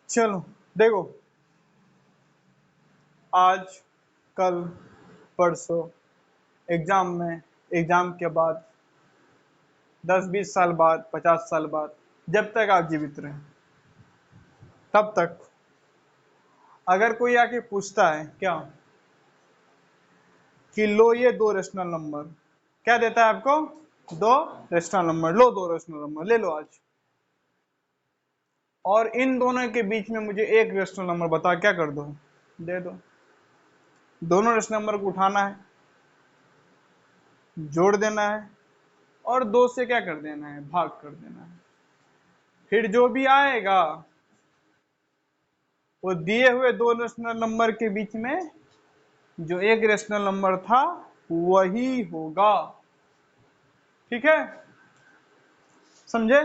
चलो देखो, आज कल परसों एग्जाम के बाद 10-20 साल बाद 50 साल बाद जब तक आप जीवित रहे तब तक अगर कोई आके पूछता है क्या कि लो ये दो रेशनल नंबर, क्या देता है आपको? दो रेशनल नंबर, लो दो रेशनल नंबर ले लो आज, और इन दोनों के बीच में मुझे एक रेशनल नंबर बता, क्या कर दो? दे दो। दोनों रेशनल नंबर को उठाना है, जोड़ देना है, और दो से क्या कर देना है? भाग कर देना है। फिर जो भी आएगा वो दिए हुए दो रेशनल नंबर के बीच में जो एक रेशनल नंबर था वही होगा। ठीक है, समझे?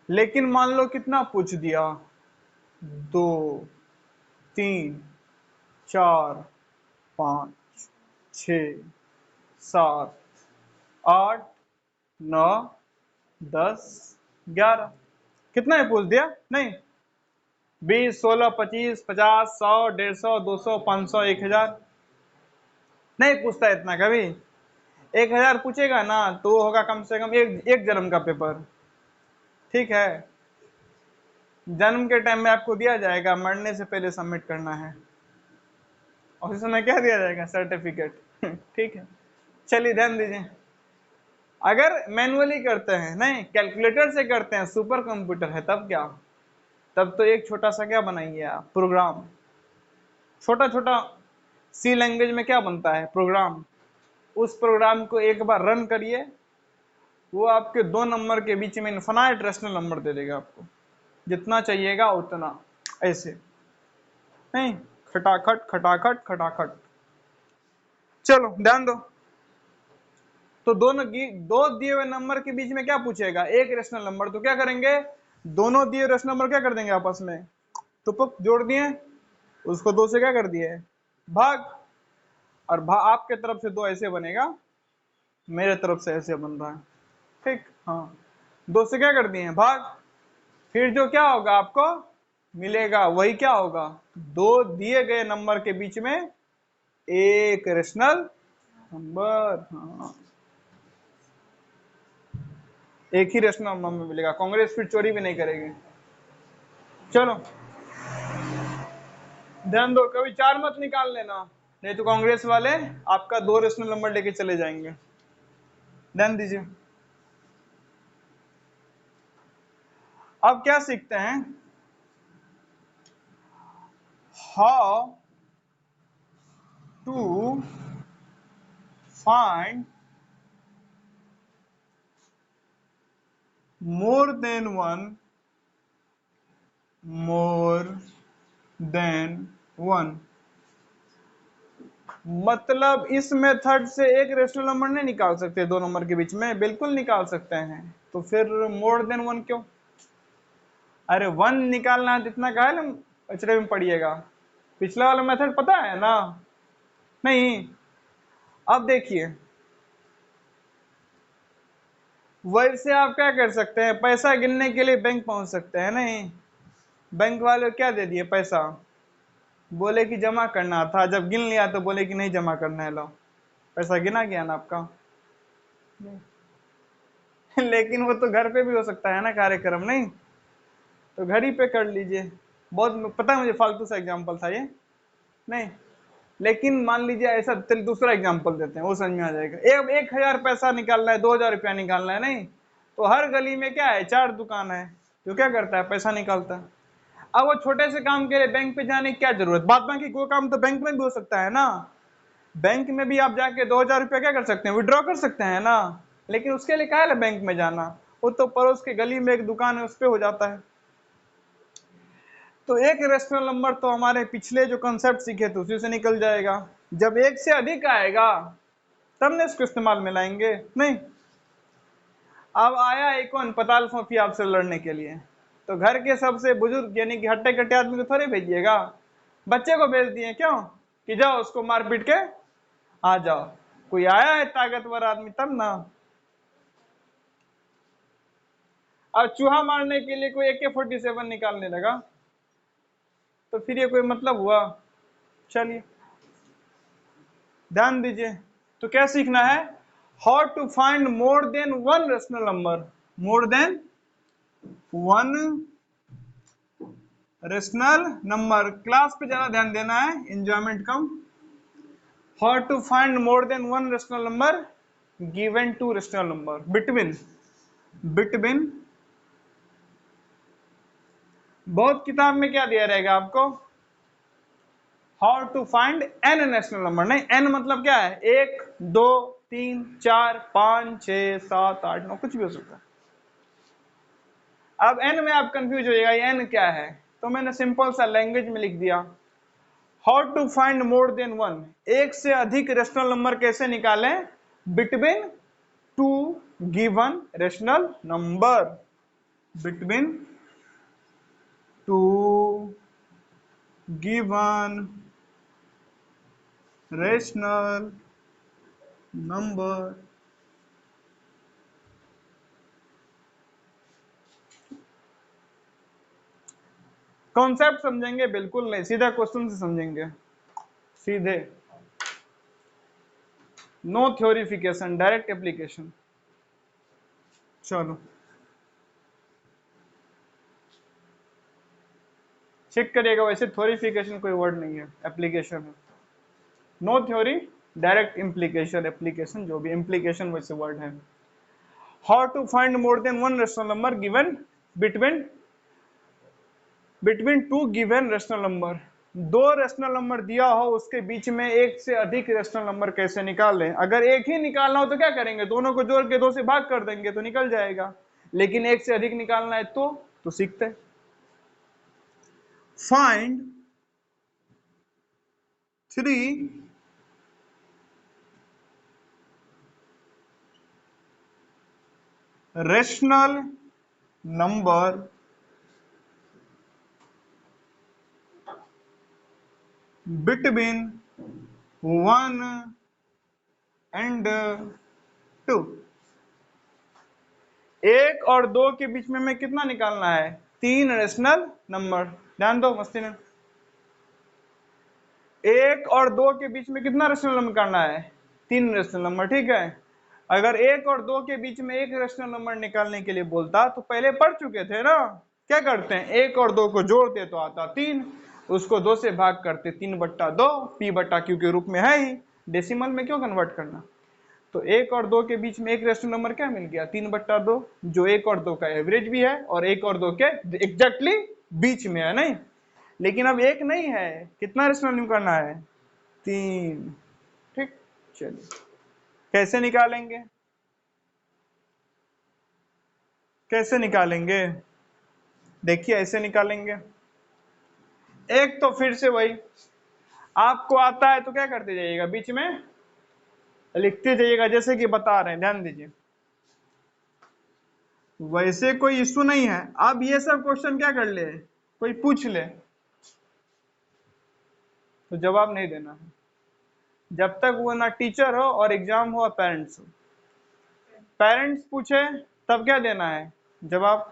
लेकिन मान लो कितना पूछ दिया, 2 3 4 5 6 7 8 9 10 11, कितना है पूछ दिया? नहीं, 20 16 25 50 100 150 200 500 1000 नहीं पूछता इतना कभी। 1000 पूछेगा ना तो वो होगा कम से कम एक जन्म का पेपर। ठीक है, जन्म के टाइम में आपको दिया जाएगा, मरने से पहले सबमिट करना है, और इस समय क्या दिया जाएगा? सर्टिफिकेट। ठीक है, चलिए ध्यान दीजिए। अगर मैनुअली करते हैं, नहीं कैलकुलेटर से करते हैं, सुपर कंप्यूटर है, तब क्या? तब तो एक छोटा सा क्या बनाइए आप? प्रोग्राम। छोटा छोटा सी लैंग्वेज में क्या बनता है? प्रोग्राम। उस प्रोग्राम को एक बार रन करिए, वो आपके दो नंबर के बीच में इनफाइनाइट रेशनल नंबर दे देगा आपको, जितना चाहिएगा उतना, ऐसे नहीं, खटाखट खटाखट खटाखट। चलो ध्यान दो, तो दो दिए हुए नंबर के बीच में क्या पूछेगा? एक रेशनल नंबर। तो क्या करेंगे? दोनों दिए रेशनल नंबर क्या कर देंगे आपस में? तो जोड़ दिए, उसको दो से क्या कर दिए? भाग। और आपके तरफ से दो ऐसे बनेगा, मेरे तरफ से ऐसे बन रहा है। ठीक, हाँ, दो से क्या कर दिए? भाग। फिर जो क्या होगा आपको मिलेगा वही क्या होगा? दो दिए गए नंबर के बीच में एक रेशनल नंबर। हाँ, एक ही रेशनल नंबर मिलेगा। कांग्रेस फिर चोरी भी नहीं करेगी। चलो ध्यान दो, कभी चार मत निकाल लेना, नहीं तो कांग्रेस वाले आपका दो रेशनल नंबर लेके चले जाएंगे। ध्यान दीजिए, अब क्या सीखते हैं? How to find more than one, more than one. मतलब इस मेथड से एक रेशनल नंबर नहीं निकाल सकते दो नंबर के बीच में? बिल्कुल निकाल सकते हैं। तो फिर मोर देन वन क्यों? अरे वन निकालना है तो इतना का है ना, अचरे में पड़िएगा। पिछला वाला मेथड पता है ना? नहीं। अब देखिए, वैसे आप क्या कर सकते हैं? पैसा गिनने के लिए बैंक पहुंच सकते हैं। नहीं, बैंक वाले क्या दे दिए? पैसा, बोले कि जमा करना था, जब गिन लिया तो बोले कि नहीं जमा करना है, लो पैसा गिना गया ना आपका। लेकिन वो तो घर पे भी हो सकता है ना कार्यक्रम, नहीं तो घर ही पे कर लीजिए। बहुत पता है मुझे, फालतू सा एग्जांपल था ये, नहीं, लेकिन मान लीजिए ऐसा, चल दूसरा एग्जांपल देते हैं, वो समझ में आ जाएगा। 1000 पैसा निकालना है, 2000 रुपया निकालना है, नहीं तो हर गली में क्या है? 4 दुकान है, जो क्या करता है? पैसा निकालता है। अब वो छोटे से काम के लिए बैंक पे जाने की क्या जरूरत? बाद बाकी कोई काम तो बैंक में भी हो सकता है ना। बैंक में भी आप जाके 2000 रुपया क्या कर सकते हैं? विड्रॉ कर सकते हैं ना। लेकिन उसके लिए क्या है बैंक में जाना? वो तो पड़ोस के गली में एक दुकान है, उस पे हो जाता है। तो एक रेशनल नंबर तो हमारे पिछले जो कंसेप्ट सीखे थे उसी से निकल जाएगा। जब एक से अधिक आएगा तब न इसको इस्तेमाल में लाएंगे, नहीं। अब आया एक कौन? पताल फोफी आपसे लड़ने के लिए, तो घर के सबसे बुजुर्ग यानी कि हट्टे कट्टे आदमी को थोड़े भेजिएगा, बच्चे को भेज दिए। क्यों? कि जाओ उसको मार पीट के आ जाओ। कोई आया है ताकतवर आदमी तब ना। और चूहा मारने के लिए कोई AK-47 निकालने लगा तो फिर ये कोई मतलब हुआ? चलिए ध्यान दीजिए। तो क्या सीखना है? How to find more than one rational number. More than one rational number. Class पे ज्यादा ध्यान देना है, एंजॉयमेंट कम। How to find more than one rational number given two rational number between बहुत किताब में क्या दिया रहेगा आपको? How to find N rational number. नहीं, एन मतलब क्या है? 1 2 3 4 5 6 7 8 9, कुछ भी हो सकता है। अब एन में आप कंफ्यूज हो जाएगा, ये एन क्या है? तो मैंने सिंपल सा लैंग्वेज में लिख दिया, how to find more than one. एक से अधिक रेशनल नंबर कैसे निकालें? Between two given rational number. Between two given rational number. Concept समझेंगे? बिल्कुल नहीं, सीधा क्वेश्चन से समझेंगे, सीधे। No theorification, direct application. चलो चेक करिएगा, वैसे थ्योरिफिकेशन कोई वर्ड नहीं है, एप्लीकेशन है। No theory, direct implication, application जो भी, इम्प्लीकेशन वैसे वर्ड है। How to find more than one rational number given between two given rational number. दो रेशनल नंबर दिया हो, उसके बीच में एक से अधिक रेशनल नंबर कैसे निकालें? अगर एक ही निकालना हो तो क्या करेंगे? दोनों को जोड़ के 2 से भाग कर देंगे तो निकल जाएगा। लेकिन एक से अधिक निकालना है तो सीखते हैं। Find 3 rational number between 1 and 2। 1 और 2 के बीच में हमें कितना निकालना है? 3 रेशनल नंबर। ध्यान दो मस्ती में। 1 और 2 के बीच में कितना रेशनल नंबर निकालना है? 3 रेशनल नंबर, ठीक है। अगर 1 और 2 के बीच में एक रेशनल नंबर निकालने के लिए बोलता तो पहले पढ़ चुके थे ना, क्या करते हैं? 1 और 2 को जोड़ते तो आता 3, उसको 2 से भाग करते 3/2, P/Q के रूप में है ही, डेसिमल में क्यों कन्वर्ट करना? तो 1 और 2 के बीच में एक रेशनल नंबर क्या मिल गया? 3/2, जो 1 और 2 का एवरेज भी है और 1 और 2 के एग्जैक्टली बीच में है। नहीं, लेकिन अब 1 नहीं है, कितना रेशनल नंबर करना है? 3। ठीक, चलिए कैसे निकालेंगे? कैसे निकालेंगे? देखिए ऐसे निकालेंगे। एक तो फिर से वही, आपको आता है तो क्या करते जाइएगा, बीच में लिखते जाइएगा जैसे कि बता रहे हैं, ध्यान दीजिए। वैसे कोई इश्यू नहीं है। अब ये सब क्वेश्चन क्या कर ले, कोई पूछ ले तो जवाब नहीं देना है, जब तक वो ना टीचर हो और एग्जाम हो और पेरेंट्स हो। पेरेंट्स पूछे तब क्या देना है? जवाब।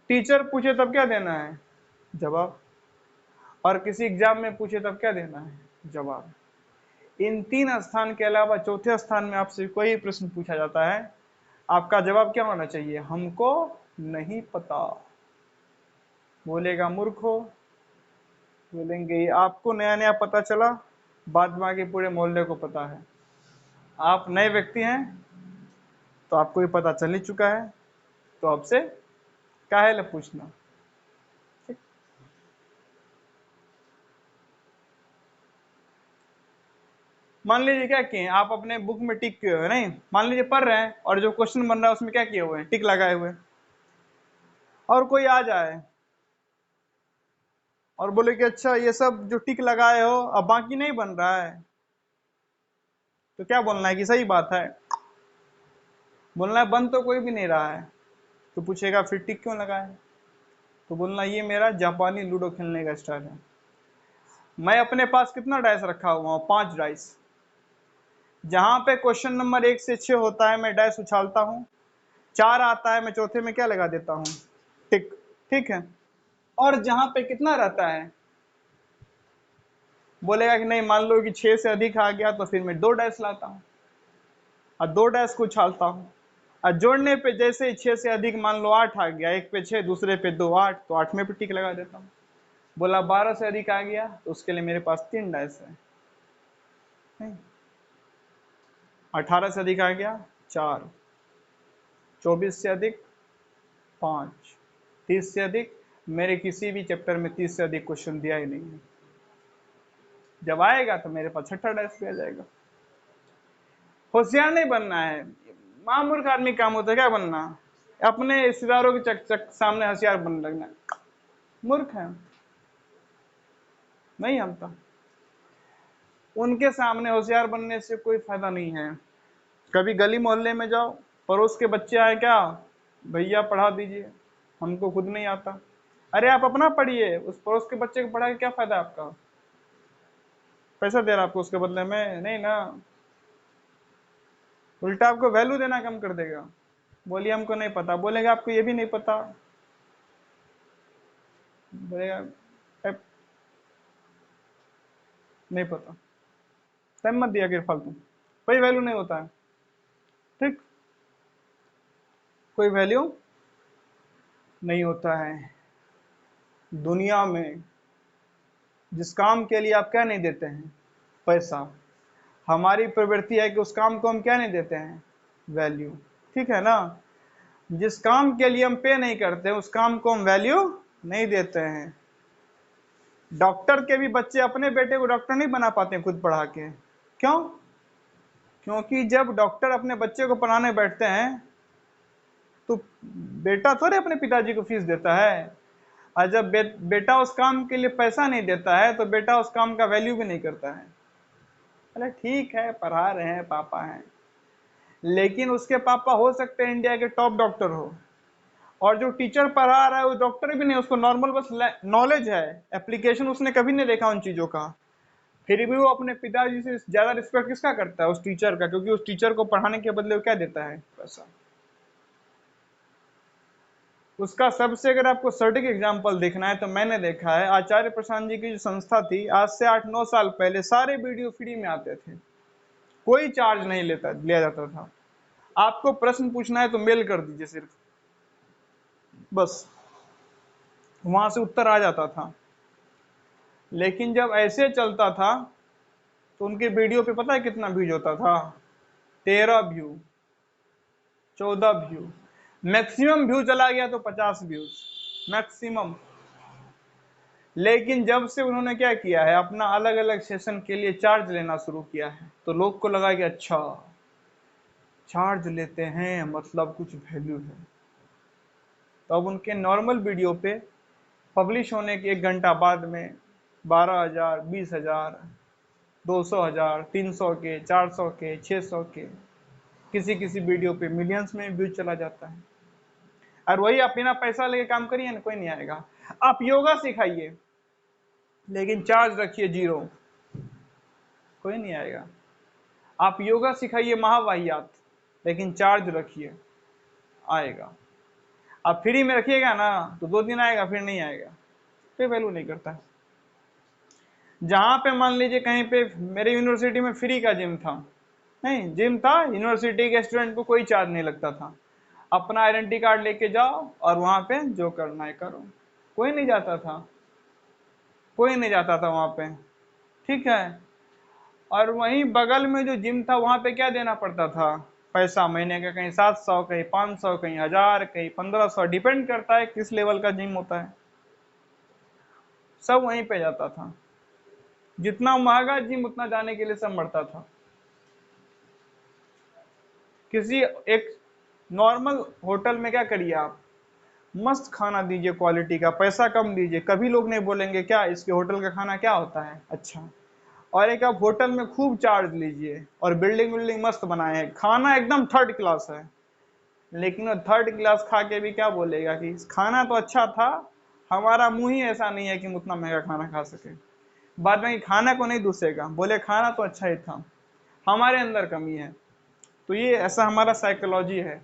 टीचर पूछे तब क्या देना है? जवाब। और किसी एग्जाम में पूछे तब क्या देना है? जवाब। इन 3 स्थान के अलावा चौथे स्थान में आपसे कोई प्रश्न पूछा जाता है, आपका जवाब क्या होना चाहिए? हमको नहीं पता। बोलेगा मूर्ख हो, बोलेंगे ये आपको नया नया पता चला, बाद में आगे पूरे मोहल्ले को पता है। आप नए व्यक्ति हैं तो आपको भी पता चल ही चुका है, तो आपसे काहे ले पूछना। ठीक? मान लीजिए क्या किए, आप अपने बुक में टिक किए हुए, नहीं मान लीजिए पढ़ रहे हैं और जो क्वेश्चन बन रहा है उसमें क्या किए हुए हैं? टिक लगाए हुए। और कोई आ जाए और बोले कि अच्छा ये सब जो टिक लगाए हो अब बाकी नहीं बन रहा है, तो क्या बोलना है कि सही बात है? बोलना है बन तो कोई भी नहीं रहा है। तो पूछेगा फिर टिक क्यों लगाए? तो बोलना ये मेरा जापानी लूडो खेलने का स्टाइल है। मैं अपने पास कितना डाइस रखा हुआ हूँ? 5 डाइस। जहां पे क्वेश्चन नंबर 1 से 6 होता है मैं डाइस उछालता हूँ, 4 आता है, मैं चौथे में क्या लगा देता हूँ, टिक। ठीक है, और जहां पे कितना रहता है, बोलेगा कि नहीं, मान लो कि 6 से अधिक आ गया तो फिर मैं 2 डैश लाता हूँ और 2 डैश को उछालता हूँ, और जोड़ने पे जैसे ही 6 से अधिक मान लो 8 आ गया, एक पे 6 दूसरे पे 2 8, तो 8 में भी टिक लगा देता हूँ। बोला 12 से अधिक आ गया तो उसके लिए मेरे पास 3 डैश है, नहीं। 18 से अधिक आ गया 4, 24 से अधिक 5, 30 से अधिक, मेरे किसी भी चैप्टर में 30 से अधिक क्वेश्चन दिया ही नहीं है। जब आएगा तो मेरे पास 6ठा डैश भी आ जाएगा। होशियार नहीं बनना है, मामूर्ख आदमी काम होता है क्या बनना, अपने रिश्तेदारों के चक चक सामने होशियार बनने लगना, मूर्ख है नहीं। हम तो उनके सामने होशियार बनने से कोई फायदा नहीं है। कभी गली मोहल्ले में जाओ, पड़ोस के बच्चे आए, क्या भैया पढ़ा दीजिए, हमको खुद नहीं आता। अरे आप अपना पढ़िए, उस पड़ोस के बच्चे को पढ़ा के क्या फायदा आपका, पैसा दे रहा आपको उसके बदले में, नहीं ना, उल्टा आपको वैल्यू देना कम कर देगा। बोलिए हमको नहीं पता, बोलेगा आपको ये भी नहीं पता, बोलेगा नहीं पता, टाइम मत दिया कर फालतू, कोई वैल्यू नहीं होता है। ठीक, कोई वैल्यू नहीं होता है दुनिया में। जिस काम के लिए आप क्या नहीं देते हैं, पैसा, हमारी प्रवृत्ति है कि उस काम को हम क्या नहीं देते हैं, वैल्यू। ठीक है ना, जिस काम के लिए हम पे नहीं करते उस काम को हम वैल्यू नहीं देते हैं। डॉक्टर के भी बच्चे अपने बेटे को डॉक्टर नहीं बना पाते खुद पढ़ा के, क्यों? क्योंकि जब डॉक्टर अपने बच्चे को पढ़ाने बैठते हैं तो बेटा थोड़े अपने पिताजी को फीस देता है, और जब बेटा उस काम के लिए पैसा नहीं देता है तो बेटा उस काम का वैल्यू भी नहीं करता है। अरे ठीक है, पढ़ा रहे हैं, पापा हैं, लेकिन उसके पापा हो सकते हैं इंडिया के टॉप डॉक्टर हो, और जो टीचर पढ़ा रहा है वो डॉक्टर भी नहीं, उसको नॉर्मल बस नॉलेज है, एप्लीकेशन उसने कभी नहीं देखा उन चीजों का, फिर भी वो अपने पिताजी से ज्यादा रिस्पेक्ट किसका करता है, उस टीचर का, क्योंकि उस टीचर को पढ़ाने के बदले वो क्या देता है, पैसा। उसका सबसे अगर आपको सटीक एग्जाम्पल देखना है तो मैंने देखा है, आचार्य प्रशांत जी की जो संस्था थी, आज से 8-9 साल पहले सारे वीडियो फ्री में आते थे, कोई चार्ज नहीं लिया जाता था। आपको प्रश्न पूछना है तो मेल कर दीजिए सिर्फ, बस वहां से उत्तर आ जाता था। लेकिन जब ऐसे चलता था तो उनके वीडियो पे पता है कितना व्यूज होता था, 13 व्यू, 14 व्यू, मैक्सिमम व्यू चला गया तो 50 व्यूज मैक्सिमम। लेकिन जब से उन्होंने क्या किया है, अपना अलग अलग सेशन के लिए चार्ज लेना शुरू किया है, तो लोग को लगा कि अच्छा चार्ज लेते हैं मतलब कुछ वैल्यू है। तो अब उनके नॉर्मल वीडियो पे पब्लिश होने के 1 घंटा बाद में 12,000, 20,000, 200,000, 300 के, 400 के, 600 के, किसी किसी वीडियो पे मिलियंस में व्यूज चला जाता है। और वही आप बिना पैसा लेके काम करिए ना, कोई नहीं आएगा। आप योगा सिखाइए लेकिन चार्ज रखिए 0, कोई नहीं आएगा। आप योगा सिखाइए महावाहियात, लेकिन चार्ज रखिए, आएगा। आप फ्री में रखिएगा ना तो 2 दिन आएगा, फिर नहीं आएगा, कोई वैल्यू नहीं करता है। जहां पे मान लीजिए कहीं पे मेरे यूनिवर्सिटी में फ्री का जिम था, नहीं जिम था, यूनिवर्सिटी के स्टूडेंट को कोई चार्ज नहीं लगता था, अपना आइडेंटिटी कार्ड लेके जाओ और वहां पे जो करना है करो, कोई नहीं जाता था, कोई नहीं जाता था वहां पे। ठीक है, और वहीं बगल में जो जिम था वहां पे क्या देना पड़ता था, पैसा महीने का, कहीं 700, कहीं 500, कहीं 1000, कहीं 1500, डिपेंड करता है किस लेवल का जिम होता है। सब वहीं पे जाता था, जितना महंगा जिम उतना जाने के लिए सब मरता था। किसी एक नॉर्मल होटल में क्या करिए आप, मस्त खाना दीजिए, क्वालिटी का, पैसा कम दीजिए, कभी लोग नहीं बोलेंगे क्या इसके होटल का खाना क्या होता है अच्छा। और एक आप होटल में खूब चार्ज लीजिए और बिल्डिंग विल्डिंग मस्त बनाए हैं, खाना एकदम 3rd क्लास है, लेकिन वो 3rd क्लास खा के भी क्या बोलेगा कि खाना तो अच्छा था, हमारा मुंह ही ऐसा नहीं है कि हम उतना महंगा खाना खा सके। बाद में खाना को नहीं दूसरेगा, बोले खाना तो अच्छा ही था, हमारे अंदर कमी है। तो ये ऐसा हमारा साइकोलॉजी है,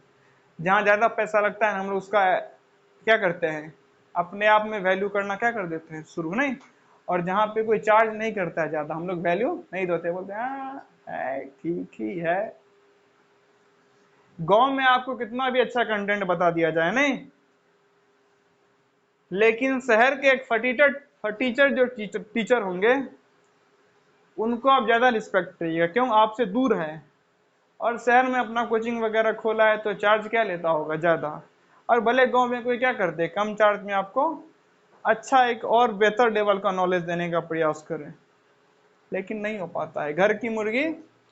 जहाँ ज्यादा पैसा लगता है हम लोग उसका क्या करते हैं, अपने आप में वैल्यू करना क्या कर देते हैं शुरू, नहीं। और जहाँ पे कोई चार्ज नहीं करता है ज्यादा, हम लोग वैल्यू नहीं देते, बोलते हैं हाँ ठीक ही है। गांव में आपको कितना भी अच्छा कंटेंट बता दिया जाए, नहीं, लेकिन शहर के एक फटीचर जो टीचर होंगे उनको आप ज्यादा रिस्पेक्ट करिएगा, क्यों, आपसे दूर है। और शहर में अपना कोचिंग वगैरह खोला है तो चार्ज क्या लेता होगा, ज्यादा। और भले गांव में कोई क्या कर दे, कम चार्ज में आपको अच्छा एक और बेहतर लेवल का नॉलेज देने का प्रयास करे, लेकिन नहीं हो पाता है। घर की मुर्गी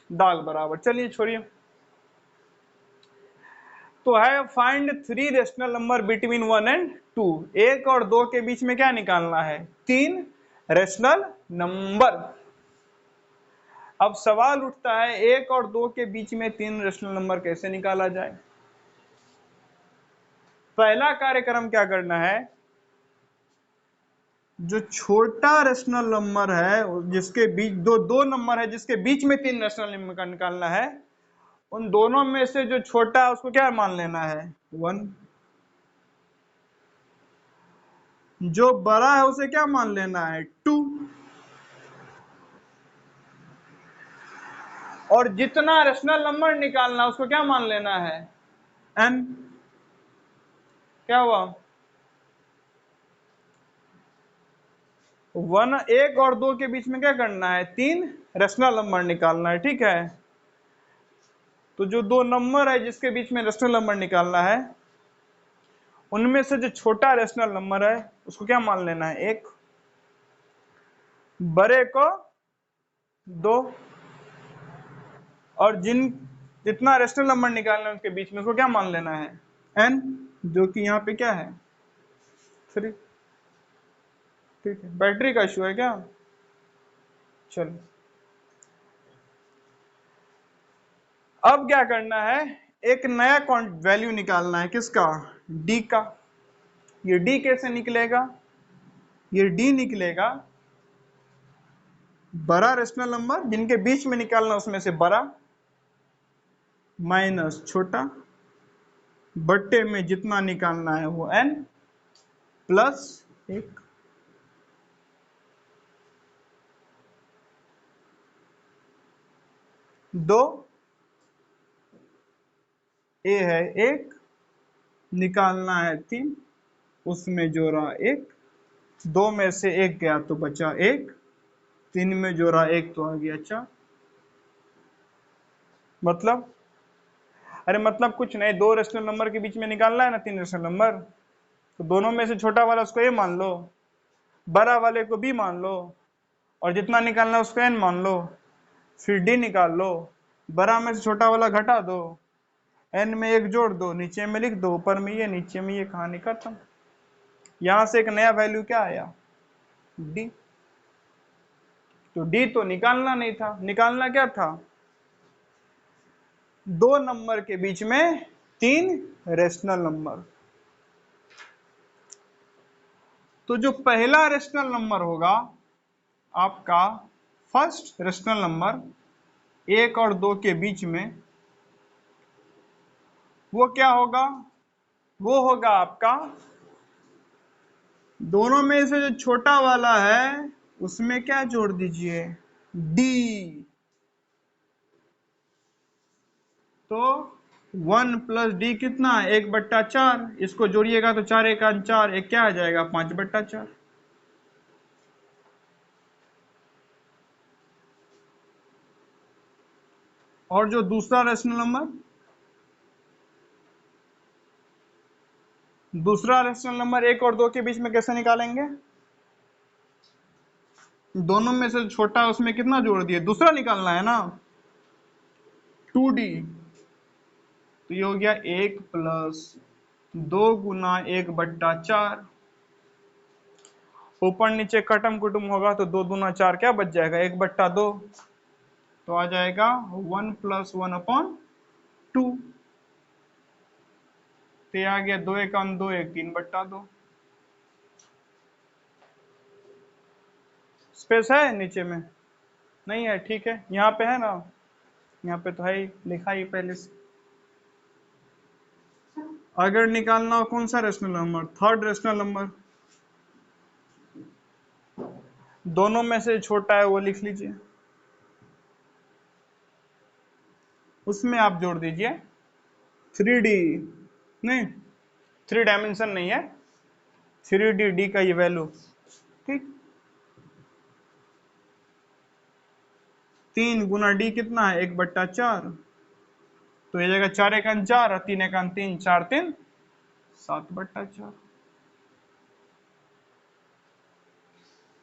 दाल बराबर। चलिए छोड़िए। तो है find 3 rational number between 1 and 2। 1 और 2 के बीच में क्या निकालना है, 3 रेशनल नंबर। अब सवाल उठता है 1 और 2 के बीच में 3 रेशनल नंबर कैसे निकाला जाए। पहला कार्यक्रम क्या करना है, जो छोटा रेशनल नंबर है जिसके बीच दो नंबर है जिसके बीच में 3 रेशनल नंबर का निकालना है, उन दोनों में से जो छोटा है उसको क्या मान लेना है, 1। जो बड़ा है उसे क्या मान लेना है, 2। और जितना रेशनल नंबर निकालना है उसको क्या मान लेना है, n। क्या हुआ, 1 और 2 के बीच में क्या करना है, 3 रेशनल नंबर निकालना है, ठीक है। तो जो दो नंबर है जिसके बीच में रेशनल नंबर निकालना है, उनमें से जो छोटा रेशनल नंबर है उसको क्या मान लेना है, 1। बड़े को 2। और जितना रेशनल नंबर निकालना है उसके बीच में उसको क्या मान लेना है, n, जो कि यहाँ पे क्या है, 3। ठीक है, बैटरी का इशू है क्या, चलो। अब क्या करना है, एक नया वैल्यू निकालना है, किसका, d का। ये d कैसे निकलेगा, ये d निकलेगा बड़ा रेशनल नंबर जिनके बीच में निकालना उसमें से बड़ा माइनस छोटा बट्टे में जितना निकालना है वो n प्लस 1। दो ए है 1, निकालना है 3, उसमें जोड़ा 1। 2 में से 1 गया तो बचा 1, 3 में जोड़ा 1 तो आ गया 4। मतलब, अरे मतलब कुछ नहीं, दो रेशनल नंबर के बीच में निकालना है ना 3 रेशनल नंबर, तो दोनों में से छोटा वाला उसको ए मान लो, बड़ा वाले को बी मान लो, और जितना निकालना है उसको एन मान लो, फिर डी निकाल लो। बड़ा में से छोटा वाला घटा दो, एन में 1 जोड़ दो, नीचे में लिख दो, ऊपर में ये नीचे में ये, कहानी खत्म। यहां से एक नया वैल्यू क्या आया, डी। तो डी तो निकालना नहीं था, निकालना क्या था, दो नंबर के बीच में 3 रेशनल नंबर। तो जो पहला रेशनल नंबर होगा आपका, फर्स्ट रेशनल नंबर 1 और 2 के बीच में, वो क्या होगा, वो होगा आपका, दोनों में से जो छोटा वाला है उसमें क्या जोड़ दीजिए, डी। तो 1 प्लस डी कितना है, 1/4। इसको जोड़िएगा तो 4 1 4, एक क्या आ जाएगा, 5/4। और जो दूसरा रेशनल नंबर, दूसरा रेशनल नंबर 1 और 2 के बीच में कैसे निकालेंगे, दोनों में से छोटा उसमें कितना जोड़ दिए, दूसरा निकालना है ना, 2d। तो ये हो गया 1 प्लस 2 गुना 1/4। ऊपर नीचे कटम कुटुम होगा तो 2 दूना 4, क्या बच जाएगा, 1/2। तो आ जाएगा 1 प्लस 1/2। तो ये आ गया 2 1 2 1 3/2। स्पेस है नीचे में, नहीं है, ठीक है, यहाँ पे है ना, यहाँ पे तो है ही, लिखा ही पहले से। अगर निकालना हो कौन सा rational number, third rational number, दोनों में से छोटा है वो लिख लीजिए, उसमें आप जोड़ दीजिए 3D, नहीं 3 डायमेंशन नहीं है, 3D डी का ये वैल्यू, ठीक। 3 गुना डी कितना है, 1/4, तो ये जगह 4 एकन 4 और 3 एकन 3, 4 3 7/4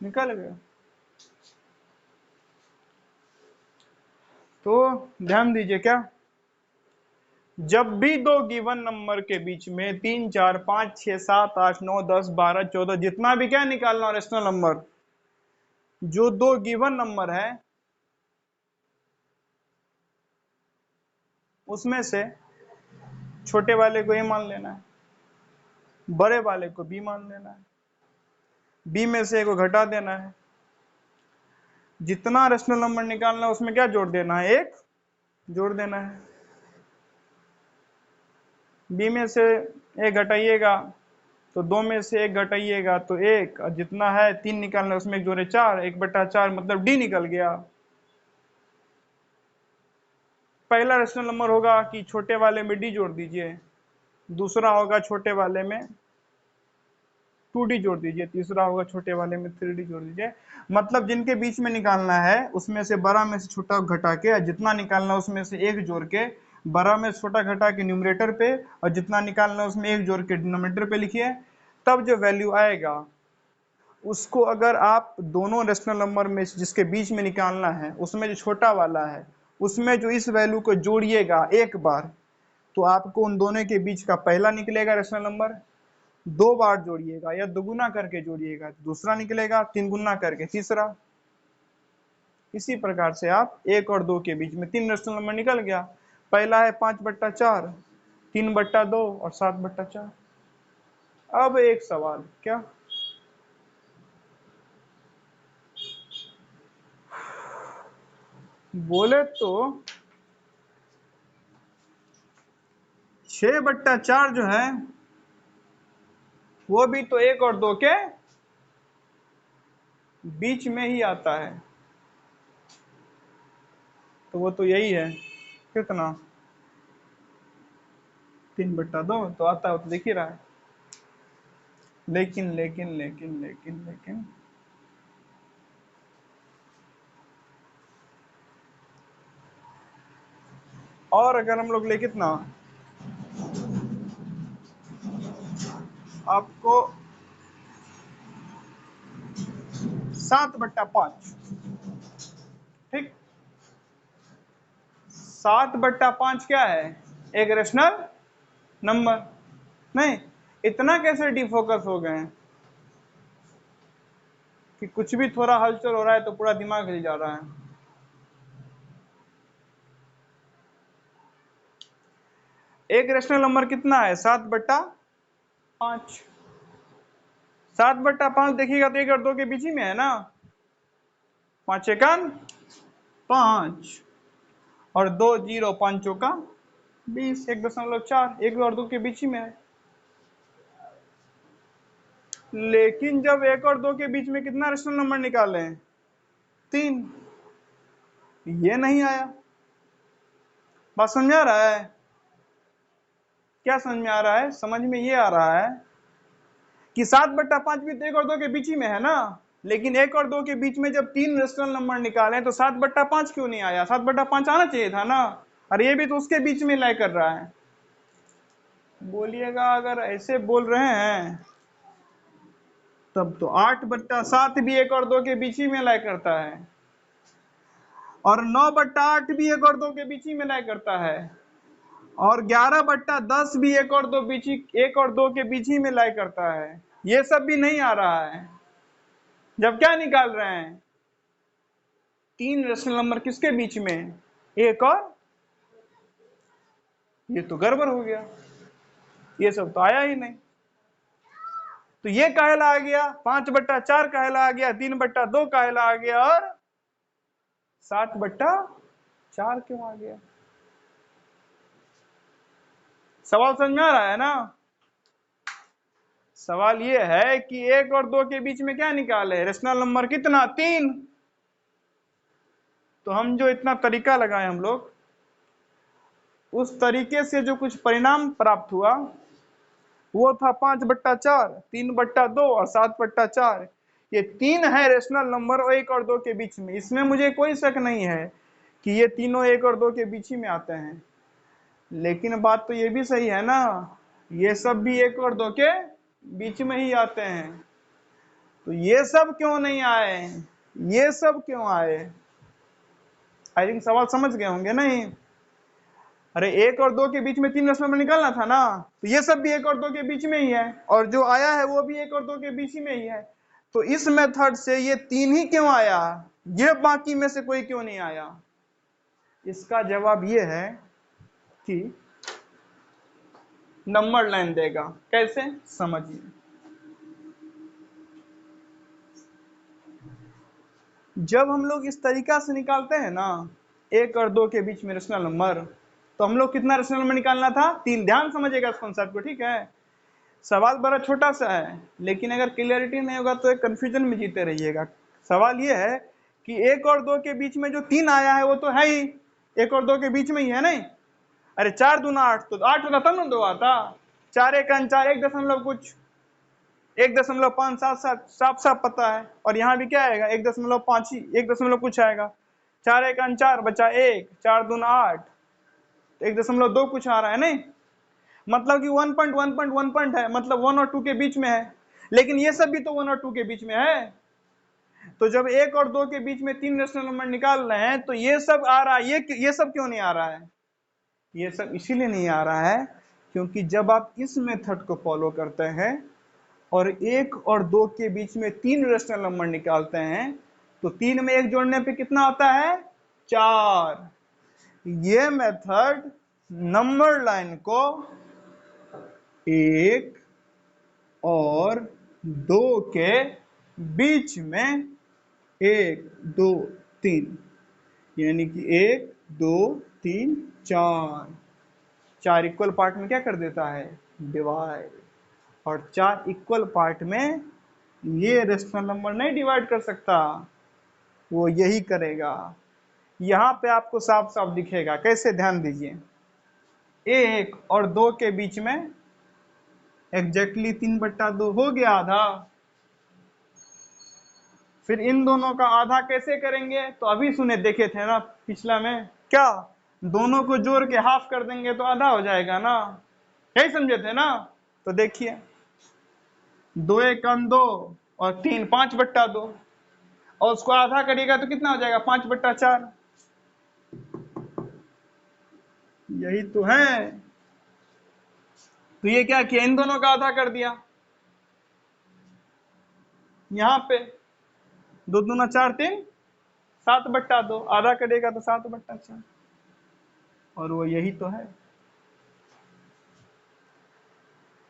निकल गया। तो ध्यान दीजिए, क्या जब भी दो गिवन नंबर के बीच में 3 4 5 6 7 8 9 10 12 14 जितना भी क्या निकालना रेशनल नंबर, जो दो गिवन नंबर है उसमें से छोटे वाले को ए मान लेना है, बड़े वाले को बी मान लेना है, बी में से ए को घटा देना है, जितना रेशनल नंबर निकालना है उसमें क्या जोड़ देना है, एक जोड़ देना है। बी में से एक घटाइएगा तो 2 में से एक घटाइएगा तो 1, और जितना है 3 निकालना है उसमें एक जोड़े 4, 1/4 मतलब डी निकल गया। पहला रेशनल नंबर होगा कि छोटे वाले में डी जोड़ दीजिए, दूसरा होगा छोटे वाले में 2D जोड़ दीजिए, तीसरा होगा छोटे वाले में 3D जोड़ दीजिए। मतलब जिनके बीच में निकालना है उसमें से बड़ा में से छोटा घटा के, जितना निकालना है उसमें से एक जोड़ के बड़ा में छोटा घटा के न्यूमरेटर पे, और जितना निकालना है उसमें एक जोड़ के डिनोमिनेटर पे लिखिए। तब जो वैल्यू आएगा उसको अगर आप दोनों रेशनल नंबर में जिसके बीच में निकालना है उसमें जो छोटा वाला है उसमें जो इस वैल्यू को जोड़िएगा एक बार, तो आपको उन दोनों के बीच का पहला निकलेगा रेशनल नंबर, 2 बार जोड़िएगा या दोगुना करके जोड़िएगा तो दूसरा निकलेगा, 3 गुना करके तीसरा। इसी प्रकार से आप 1 और 2 के बीच में 3 रेशनल नंबर निकल गया। पहला है 5/4, 3/2 और 7/4। अब एक सवाल, क्या बोले तो 6/4 जो है वो भी तो 1 और 2 के बीच में ही आता है, तो वो तो यही है, कितना 3/2 तो आता है, वो तो दिख ही रहा है। लेकिन लेकिन लेकिन लेकिन लेकिन और अगर हम लोग ले कितना, आपको 7/5, ठीक। 7/5 क्या है, एक रेशनल नंबर। नहीं, इतना कैसे डिफोकस हो गए हैं कि कुछ भी थोड़ा हलचल हो रहा है तो पूरा दिमाग हिल जा रहा है। एक रेशनल नंबर कितना है, 7/5। 7/5 देखिएगा तो 1 और 2 के बीच ही में है ना, 5 एकन 5 और 2 0 5 चौका 20, 1.4, 1 और 2 के बीच ही में है। लेकिन जब 1 और 2 के बीच में कितना रेशनल नंबर निकाले, 3, ये नहीं आया। बात समझ में आ रहा है, क्या समझ में आ रहा है, समझ में ये आ रहा है कि 7/5 भी तो 1 और 2 के बीच ही में है ना, लेकिन 1 और 2 के बीच में जब 3 रेशनल नंबर निकाले तो 7/5 क्यों नहीं आया, 7/5 आना चाहिए था ना, और ये भी तो उसके बीच में लाई कर रहा है। बोलिएगा अगर ऐसे बोल रहे हैं तब तो 8/7 भी 1 और 2 के बीच ही में लाई करता है, और 9/8 भी 1 और 2 के बीच ही में लाई करता है, और 11/10 भी 1 और 2 बीच ही 1 और 2 के बीच ही में लाई करता है। ये सब भी नहीं आ रहा है। जब क्या निकाल रहे हैं, 3 रेशनल नंबर किसके बीच में, एक और, ये तो गड़बड़ हो गया, ये सब तो आया ही नहीं। तो ये काहेला आ गया, 5/4 काहेला आ गया, 3/2 काहेला आ गया, और 7/4 क्यों आ गया। सवाल समझ में आ रहा है ना? सवाल ये है कि 1 और 2 के बीच में क्या निकाले, रेशनल नंबर कितना, 3। तो हम जो इतना तरीका लगाए हम लोग, उस तरीके से जो कुछ परिणाम प्राप्त हुआ वो था 5/4, 3/2 और 7/4। ये 3 है रेशनल नंबर 1 और 2 के बीच में। इसमें मुझे कोई शक नहीं है कि ये तीनों 1 और 2 के बीच ही में आते हैं। लेकिन बात तो ये भी सही है ना, ये सब भी 1 और 2 के बीच में ही आते हैं। तो ये सब क्यों नहीं आए, ये सब क्यों आए? आई थिंक सवाल समझ गए होंगे नहीं? अरे 1 और 2 के बीच में 3 रेशनल नंबर निकालना था ना, तो ये सब भी 1 और 2 के बीच में ही है, और जो आया है वो भी 1 और 2 के बीच ही में ही है। तो इस मेथड से ये 3 ही क्यों आया, ये बाकी में से कोई क्यों नहीं आया? इसका जवाब ये है कि नंबर लाइन देगा। कैसे, समझिए। जब हम लोग इस तरीका से निकालते हैं ना 1 और 2 के बीच में रेशनल नंबर, तो हम लोग कितना रेशनल नंबर निकालना था, 3। ध्यान समझिएगा इस कॉन्सेप्ट को, ठीक है? सवाल बड़ा छोटा सा है, लेकिन अगर क्लियरिटी नहीं होगा तो एक कंफ्यूजन में जीते रहिएगा। सवाल ये है कि 1 और 2 के बीच में जो 3 आया है वो तो है ही 1 और 2 के बीच में ही है नहीं? अरे 4 दूना 8, तो 8 होता तब ना 2 आता। 4 1 4, 1 दशमलव कुछ, 1.577 साफ साफ पता है। और यहाँ भी क्या आएगा, 1.5 ही, 1 दशमलव कुछ आएगा। 4 1 4 बचा 1, 4 दूना 8, 1.2 कुछ आ रहा है नहीं? मतलब कि 1 पॉइंट है, मतलब 1 और 2 के बीच में है। लेकिन ये सब भी तो 1 और 2 के बीच में है। तो जब 1 और 2 के बीच में 3 रेशनल नंबर निकाल रहे हैं तो ये सब आ रहा है, ये सब क्यों नहीं आ रहा है? ये सब इसीलिए नहीं आ रहा है क्योंकि जब आप इस मेथड को फॉलो करते हैं और 1 और 2 के बीच में 3 रेशनल नंबर निकालते हैं तो 3 में 1 जोड़ने पे कितना आता है, 4। ये मेथड नंबर लाइन को 1 और 2 के बीच में 1 2 3 यानी कि 1 2 3 4 इक्वल पार्ट में क्या कर देता है, डिवाइड। और 4 इक्वल पार्ट में ये रेशनल नंबर नहीं डिवाइड कर सकता, वो यही करेगा। यहां पे आपको साफ साफ दिखेगा, कैसे, ध्यान दीजिए। 1 और 2 के बीच में एग्जैक्टली 3/2 हो गया आधा। फिर इन दोनों का आधा कैसे करेंगे, तो अभी सुने देखे थे ना पिछला में, क्या दोनों को जोड़ के हाफ कर देंगे तो आधा हो जाएगा ना, यही समझे थे ना? तो देखिए 2 1 2 और 3 5/2, और उसको आधा करिएगा तो कितना हो जाएगा, 5/4। यही तो है। तो ये क्या किया, इन दोनों का आधा कर दिया। यहाँ पे 2 दूना 4 3 7/2, आधा करेगा तो 7/4, और वो यही तो है।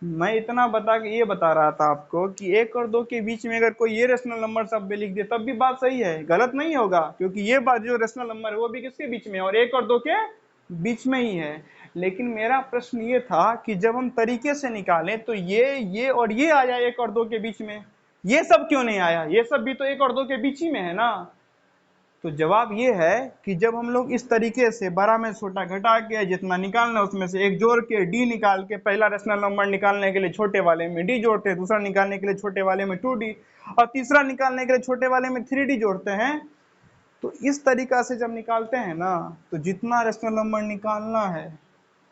मैं इतना बता के ये बता रहा था आपको कि 1 और 2 के बीच में अगर कोई ये रेशनल नंबर सब लिख दे तब भी बात सही है, गलत नहीं होगा, क्योंकि ये बात जो रेशनल नंबर है वो भी किसके बीच में है, और 1 और 2 के बीच में ही है। लेकिन मेरा प्रश्न ये था कि जब हम तरीके से निकालें तो ये और ये आया 1 और 2 के बीच में, ये सब क्यों नहीं आया, ये सब भी तो 1 और 2 के बीच ही में है ना? तो जवाब ये है कि जब हम लोग इस तरीके से बड़ा में छोटा घटा के जितना निकालना उसमें से एक जोड़ के डी निकाल के, पहला रेशनल नंबर निकालने के लिए छोटे वाले में डी जोड़ते हैं, दूसरा निकालने के लिए छोटे वाले में 2d, और तीसरा निकालने के लिए छोटे वाले में 3d जोड़ते हैं। तो इस तरीका से जब निकालते हैं ना तो जितना रेशनल नंबर निकालना है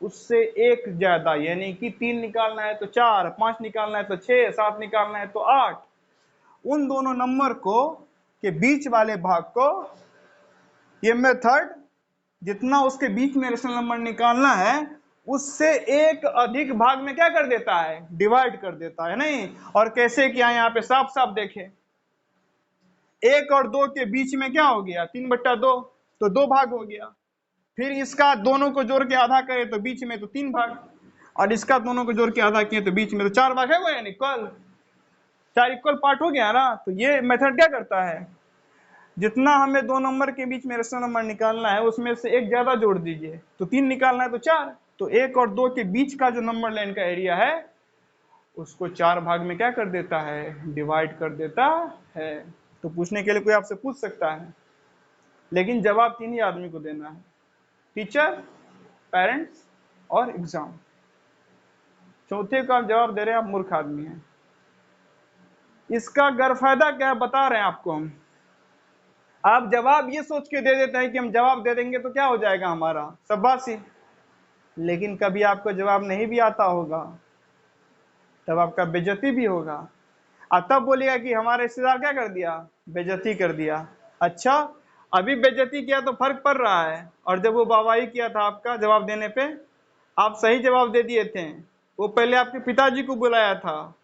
उससे एक ज्यादा, यानी कि 3 निकालना है तो 4, 5 निकालना है तो 6, 7 निकालना है तो 8, उन दोनों नंबर को के बीच वाले भाग को ये मेथड जितना उसके बीच में रेशनल नंबर निकालना है उससे एक अधिक भाग में क्या कर देता है, डिवाइड कर देता है नहीं? और कैसे किया, यहाँ पे साफ साफ देखे, 1 और 2 के बीच में क्या हो गया, 3/2, तो 2 भाग हो गया। फिर इसका दोनों को जोड़ के आधा करे तो बीच में तो 3 भाग, और इसका दोनों को जोड़ के आधा किए तो बीच में तो 4 भाग है, वो यानी इक्वल 4 इक्वल पार्ट हो गया ना? तो ये मेथड क्या करता है, जितना हमें 2 नंबर के बीच में रेशनल नंबर निकालना है उसमें से एक ज्यादा जोड़ दीजिए, तो 3 निकालना है तो 4, तो 1 और 2 के बीच का जो नंबर लाइन का एरिया है उसको 4 भाग में क्या कर देता है, डिवाइड कर देता है। तो पूछने के लिए कोई आपसे पूछ सकता है, लेकिन जवाब 3 ही आदमी को देना है, टीचर, पेरेंट्स और एग्जाम। चौथे को आप जवाब दे रहे हैं, आप मूर्ख आदमी हैं। इसका गैरफायदा क्या है बता रहे हैं आपको हम। आप जवाब ये सोच के दे देते हैं कि हम जवाब दे देंगे तो क्या हो जाएगा हमारा, शाबाशी। लेकिन कभी आपको जवाब नहीं भी आता होगा, तब आपका बेइज्जती भी होगा। और तब बोलिएगा कि हमारे रिश्तेदार क्या कर दिया, बेइज्जती कर दिया। अच्छा, अभी बेइज्जती किया तो फर्क पड़ रहा है, और जब वो वाहवाही किया था आपका जवाब देने पे, आप सही जवाब दे दिए थे। वो पहले आपके पिताजी को बुलाया था,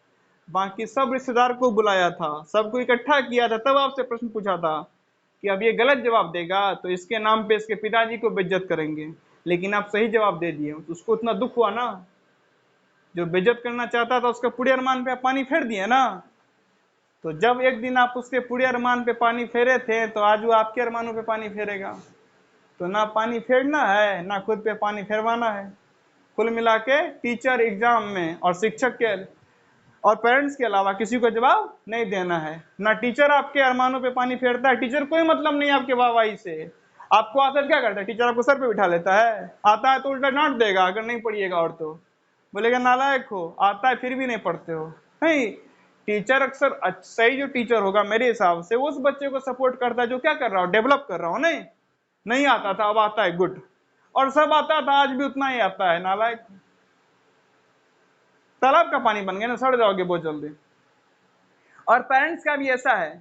बाकी सब रिश्तेदार को बुलाया था, सबको इकट्ठा किया था, तब आपसे प्रश्न पूछा था कि अब ये गलत जवाब देगा तो इसके नाम पे इसके पिताजी को बेइज्जत करेंगे। लेकिन आप सही जवाब दे दिए, तो उसको उतना दुख हुआ ना। जो बेइज्जत करना चाहता था उसका पूरे अरमान पे आप पानी फेर दिए ना। तो जब एक दिन आप उसके पूरे अरमान पे पानी फेरे थे, तो आज वो आपके अरमानों पे पानी फेरेगा। तो ना पानी फेरना है, ना खुद पे पानी फेरवाना है। कुल मिला के टीचर एग्जाम में और शिक्षक के और पेरेंट्स के अलावा किसी को जवाब नहीं देना है। ना टीचर आपके अरमानों पे पानी फेरता है, टीचर कोई मतलब नहीं आपके वाहवाही से। आपको आता है क्या करता है, टीचर आपको सर पे बिठा लेता है, आता है तो उल्टा डांट देगा अगर नहीं पढ़िएगा, और तो बोलेगा नालायक हो, आता है फिर भी नहीं पढ़ते हो। नहीं, टीचर अक्सर सही जो टीचर होगा मेरे हिसाब से वो उस बच्चे को सपोर्ट करता है जो क्या कर रहा हो, डेवलप कर रहा हो। नहीं आता था, अब आता है, गुड। और सब आता था, आज भी उतना ही आता है, नालायक। तालाब का पानी बन गया ना, सड़ जाओगे बहुत जल्दी। और पेरेंट्स का भी ऐसा है,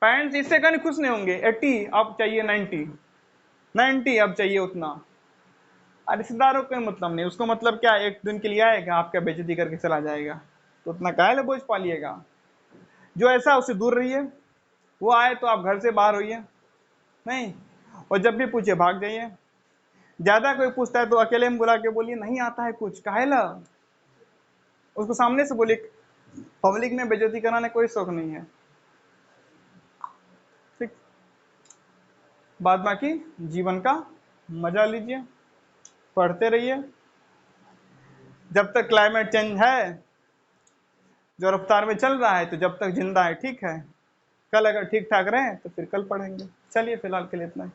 पेरेंट्स इससे कहीं खुश नहीं होंगे। 80 अब चाहिए 90, 90 अब चाहिए उतना। और रिश्तेदारों को मतलब नहीं, उसको मतलब क्या, एक दिन के लिए आएगा, आपका बेइज्जती करके चला जाएगा, तो उतना काहे बोझ पालिएगा। जो ऐसा उससे दूर रहिए, वो आए तो आप घर से बाहर होइए, नहीं। और जब भी पूछे भाग जाइए। ज्यादा कोई पूछता है तो अकेले में बुला के बोलिए नहीं आता है कुछ, काहेला। उसको सामने से बोलिए, पब्लिक में बेइज्जती कराने कोई शौक नहीं है, ठीक। बाद बाकी जीवन का मजा लीजिए, पढ़ते रहिए। जब तक क्लाइमेट चेंज है जो रफ्तार में चल रहा है, तो जब तक जिंदा है ठीक है। कल अगर ठीक ठाक रहे तो फिर कल पढ़ेंगे। चलिए फिलहाल के लिए इतना ही।